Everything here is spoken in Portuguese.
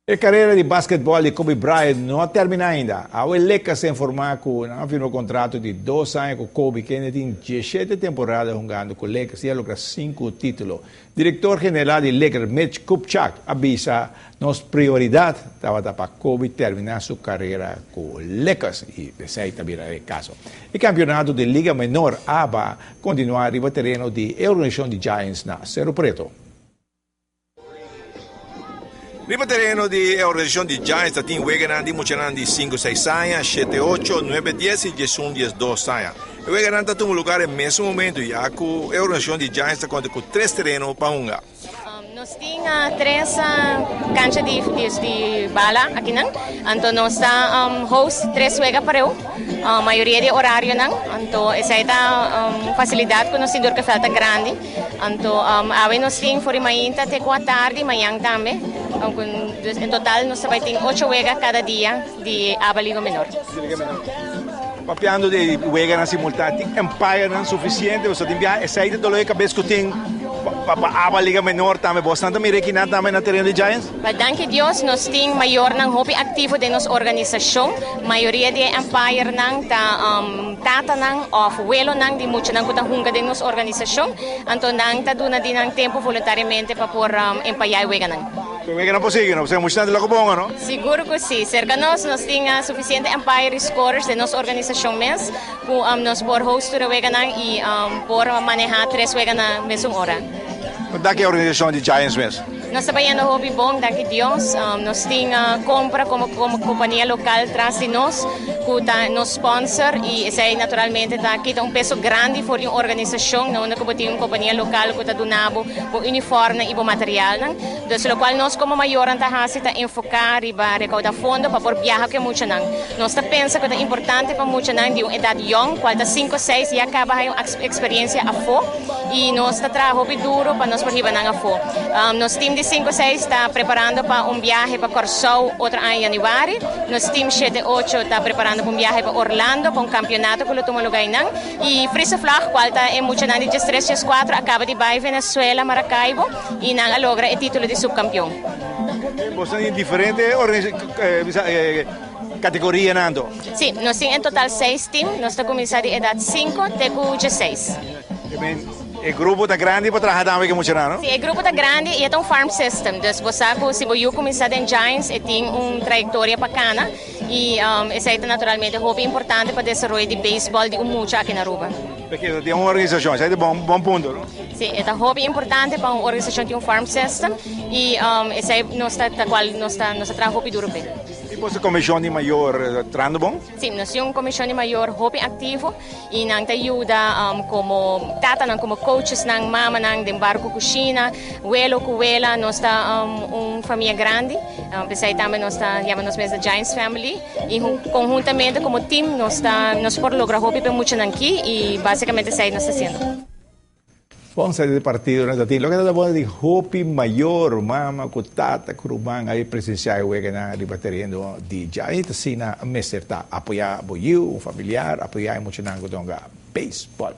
A carreira de basquetebol de Kobe Bryant não termina ainda. A Lakers se informou que não firmou contrato de 2 anos com Kobe, que ainda tem 17 temporadas jogando com Lakers e logra 5 títulos. Diretor-geral de Lakers, Mitch Kupchak, avisa nossa prioridade estava para Kobe terminar sua carreira com Lakers e esse também é o caso. O campeonato de Liga Menor ABA continua no terreno de organização de Giants na Cerro Preto. Primo terreno di organizzazione di Giants, team Wegenan di Muchanan di 5-6 años, 7-8, 9-10 e 10-12 años. E Wegenan está um lugar no mesmo momento, já que a organizzazione di Giants conta com 3 terrenos para jogar. Nós temos 3 canchas de bala aqui, não? Então nós temos host 3 juega para eu, a maioria de horário, não? Então essa é a facilidade que nós temos que falta grande. Então aí nós temos por manhã até 4 tarde, manhã também. Em total nós vai ter 8 juega cada dia de aba Liga Menor. Papiando de Wegenan simultâneo, Empire não é suficiente, você tem que sair do lado cabeça que tem para a Liga Menor também, você também requinado também na terreno de Giants? Mas, danke Deus, nós temos maior hobby ativo de nossa organização. A maioria de Empire tata ou vuelo de muito que hunga de nossa organização. Então, está dando tempo voluntariamente para por empaiar o Wegenan. Como não possível, não? Você é muito lá com bom, não? Seguro que sim. Cerca de nós temos suficiente Empire Scorers de nossa organização mesmo, que nós por host o Wegenan e por manejar 3 Wegenan na mesma hora. Daqui a organização de Giants mesmo? Nós trabalhamos no hobby bom, daqui Deus. Nós temos compra como companhia local atrás de nós, que nos sponsor e isso aí naturalmente está aqui peso grande para uma organização, não é como uma companhia local que está donando o uniforme e o material. Então, o qual nós como maior está enfocar e recaudar fundos para por viajar que muito não. Nós pensamos que é importante para muito não de uma idade jovem, qual está 5, 6 e acaba a experiência a fo e nós está trabalhando duro para nós por riba a fo. Nós time de 5 6 está preparando para viagem para Corsou outro ano em januário. Nosso time 7 8 está preparando para viagem para Orlando, para campeonato que ele toma lugar não. E Frisa Flag, qual está em muito de 3 4 acaba de ir Venezuela, Maracaibo e não logra o título de subcampeão. Você tem diferentes categorias, Nando? Sim, nós temos em total 6 times. Nós estamos começando de idade 5 até 16. O grupo está grande para trabalhar também com muito, não? Sim, o grupo está grande e é um farm system. Então, se você começar em Giants, tem uma trajetória bacana e esse é naturalmente um hobby importante para o desenvolvimento de beisebol de muito aqui na Aruba. Porque tem uma organização, isso é bom ponto, não? Sim, é um hobby importante para uma organização de um farm system e esse é nosso trabalho duro. E você comissão de maior trando bom? Sim, nós temos uma comissão de maior hobby ativo e nós ajuda como tata, como coaches, mama, de barco cozinha, vuelo com vela, nós temos uma família grande, pensei também nós chamamos mesmo Giants Family e conjuntamente como time nós por lograr hobby para muito aqui e basicamente isso aí nós estamos fazendo. Vamos sair do partido, né? Lo que está bom de hobby maior, mama, kutata, kurumang, aí presenciar o Wegenan ribatteriendo de Giants, assim, na meserta, apoiar o familiar, apoiar muito na baseball.